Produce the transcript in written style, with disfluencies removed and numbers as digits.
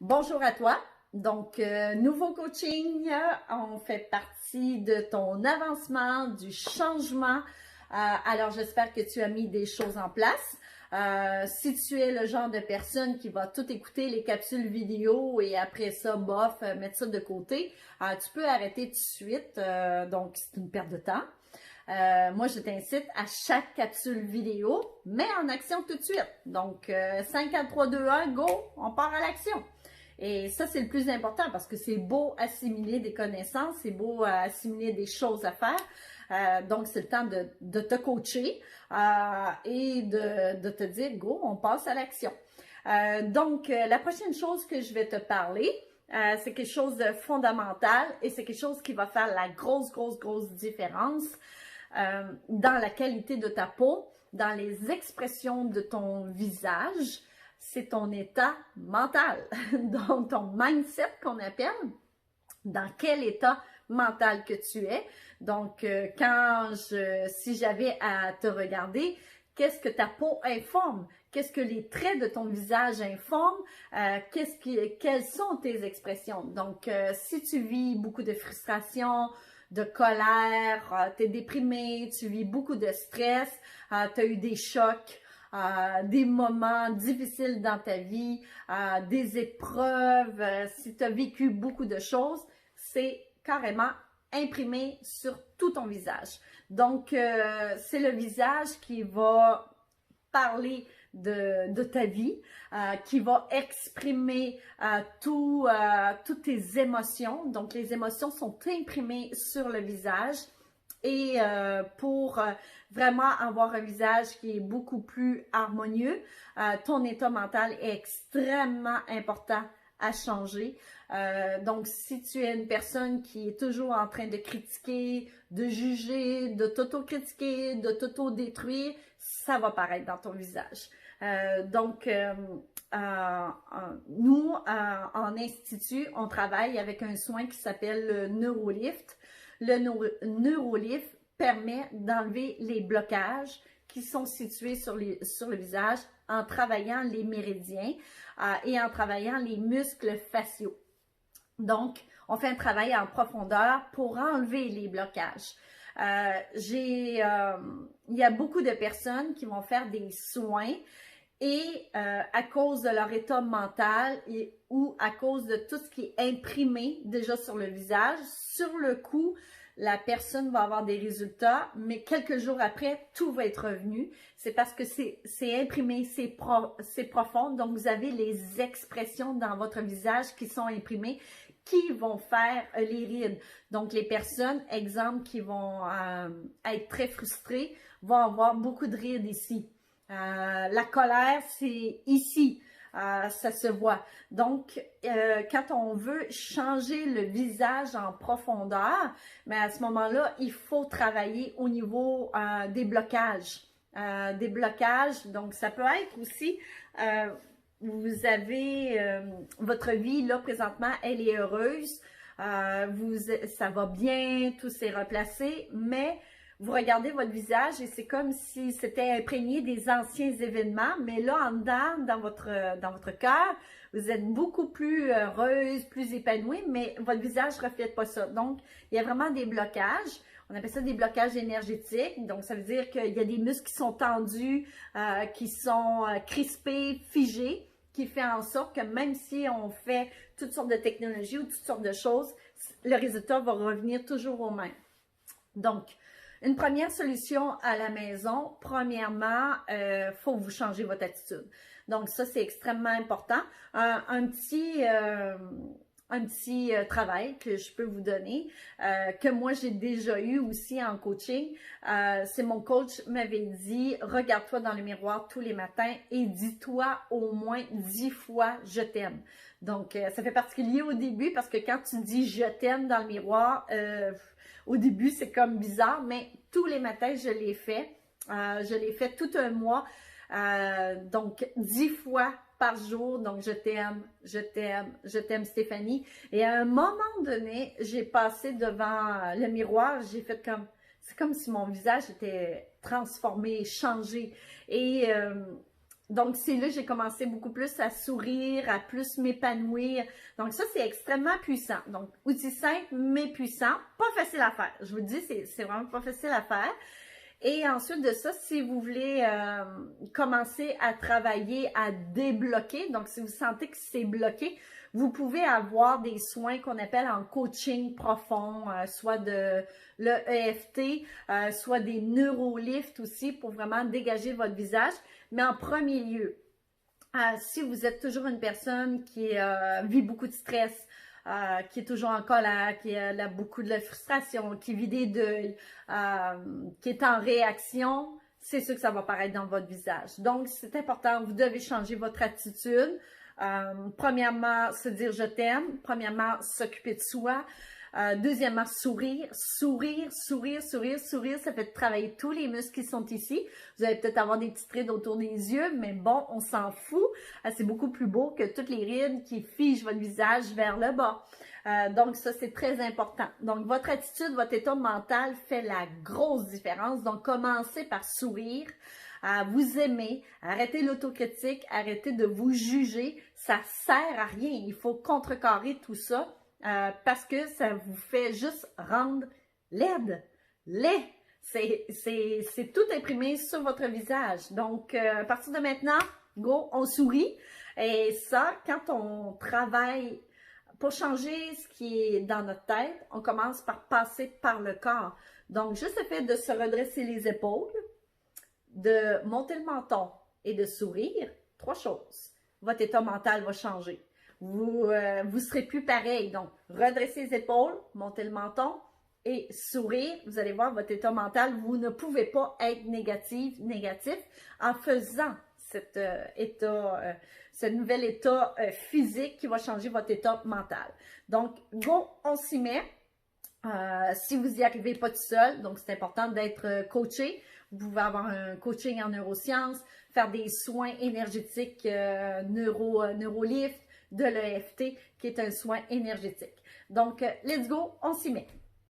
Bonjour à toi. Donc, nouveau coaching, on fait partie de ton avancement, du changement. Alors, j'espère que tu as mis des choses en place. Si tu es le genre de personne qui va tout écouter les capsules vidéo et après ça, bof, mettre ça de côté, tu peux arrêter tout de suite. Donc, c'est une perte de temps. Moi, je t'incite à chaque capsule vidéo, mets en action tout de suite. Donc, 5, 4, 3, 2, 1, go, on part à l'action. Et ça, c'est le plus important parce que c'est beau assimiler des connaissances, c'est beau assimiler des choses à faire. Donc, c'est le temps de te coacher et de te dire, go, on passe à l'action. Donc, la prochaine chose que je vais te parler, c'est quelque chose de fondamental et c'est quelque chose qui va faire la grosse différence dans la qualité de ta peau, dans les expressions de ton visage. C'est ton état mental, donc ton mindset qu'on appelle, dans quel état mental que tu es. Donc, si j'avais à te regarder, qu'est-ce que ta peau informe? Qu'est-ce que les traits de ton visage informent? Quelles sont tes expressions? Donc, si tu vis beaucoup de frustration, de colère, tu es déprimé, tu vis beaucoup de stress, tu as eu des chocs, des moments difficiles dans ta vie, des épreuves, si tu as vécu beaucoup de choses, c'est carrément imprimé sur tout ton visage. Donc, c'est le visage qui va parler de ta vie, qui va exprimer toutes tes émotions. Donc, les émotions sont imprimées sur le visage. Et pour vraiment avoir un visage qui est beaucoup plus harmonieux, ton état mental est extrêmement important à changer. Donc, si tu es une personne qui est toujours en train de critiquer, de juger, de t'auto-critiquer, de t'auto-détruire, ça va paraître dans ton visage. Nous, en institut, on travaille avec un soin qui s'appelle le Neurolift. Le Neurolift permet d'enlever les blocages qui sont situés sur le visage en travaillant les méridiens et en travaillant les muscles faciaux. Donc, on fait un travail en profondeur pour enlever les blocages. Il y a beaucoup de personnes qui vont faire des soins et à cause de leur état mental ou à cause de tout ce qui est imprimé déjà sur le visage, sur le coup, la personne va avoir des résultats, mais quelques jours après, tout va être revenu. C'est parce que c'est imprimé, c'est profond. Donc, vous avez les expressions dans votre visage qui sont imprimées, qui vont faire les rides. Donc, les personnes, exemple, qui vont être très frustrées, vont avoir beaucoup de rides ici. La colère, c'est ici. Ça se voit. Donc, quand on veut changer le visage en profondeur, mais à ce moment-là, il faut travailler au niveau des blocages. Donc, ça peut être aussi, vous avez votre vie, là, présentement, elle est heureuse, ça va bien, tout s'est replacé, mais vous regardez votre visage et c'est comme si c'était imprégné des anciens événements, mais là, en dedans, dans votre cœur, vous êtes beaucoup plus heureuse, plus épanouie, mais votre visage ne reflète pas ça. Donc, il y a vraiment des blocages. On appelle ça des blocages énergétiques. Donc, ça veut dire qu'il y a des muscles qui sont tendus, qui sont crispés, figés, qui fait en sorte que même si on fait toutes sortes de technologies ou toutes sortes de choses, le résultat va revenir toujours au même. Donc, une première solution à la maison, premièrement, faut vous changer votre attitude. Donc, ça, c'est extrêmement important. Un petit travail que je peux vous donner, que moi, j'ai déjà eu aussi en coaching. C'est mon coach m'avait dit, regarde-toi dans le miroir tous les matins et dis-toi au moins 10 fois « je t'aime ». Donc, ça fait particulier au début parce que quand tu dis « je t'aime » dans le miroir, au début, c'est comme bizarre, mais tous les matins, je l'ai fait. Je l'ai fait tout un mois. Donc, 10 fois par jour. Donc, je t'aime Stéphanie. Et à un moment donné, j'ai passé devant le miroir. J'ai fait comme, c'est comme si mon visage était transformé, changé. Et Donc, c'est là que j'ai commencé beaucoup plus à sourire, à plus m'épanouir. Donc, ça, c'est extrêmement puissant. Donc, outil simple, mais puissant. Pas facile à faire. Je vous le dis, c'est vraiment pas facile à faire. Et ensuite de ça, si vous voulez commencer à travailler, à débloquer, donc si vous sentez que c'est bloqué, vous pouvez avoir des soins qu'on appelle en coaching profond, soit de l'EFT, soit des neurolifts aussi pour vraiment dégager votre visage. Mais en premier lieu, si vous êtes toujours une personne qui vit beaucoup de stress, qui est toujours en colère, qui a beaucoup de la frustration, qui vit des deuils, qui est en réaction, c'est sûr que ça va paraître dans votre visage. Donc, c'est important, vous devez changer votre attitude. Premièrement, se dire je t'aime. Premièrement, s'occuper de soi. Deuxièmement, sourire. Sourire, sourire, sourire, sourire. Ça fait travailler tous les muscles qui sont ici. Vous allez peut-être avoir des petites rides autour des yeux, mais bon, on s'en fout. C'est beaucoup plus beau que toutes les rides qui figent votre visage vers le bas. Donc, ça, c'est très important. Donc, votre attitude, votre état mental fait la grosse différence. Donc, commencez par sourire, à vous aimer, arrêtez l'autocritique, arrêtez de vous juger. Ça sert à rien. Il faut contrecarrer tout ça parce que ça vous fait juste rendre laid. C'est tout imprimé sur votre visage. Donc, à partir de maintenant, go, on sourit. Et ça, quand on travaille pour changer ce qui est dans notre tête, on commence par passer par le corps. Donc, juste le fait de se redresser les épaules, de monter le menton et de sourire, 3 choses. Votre état mental va changer. Vous serez plus pareil. Donc, redressez les épaules, montez le menton et sourire. Vous allez voir votre état mental. Vous ne pouvez pas être négatif en faisant ce nouvel état physique qui va changer votre état mental. Donc, go, on s'y met. Si vous n'y arrivez pas tout seul, donc c'est important d'être coaché. Vous pouvez avoir un coaching en neurosciences, faire des soins énergétiques neurolift, de l'EFT, qui est un soin énergétique. Donc, let's go, on s'y met.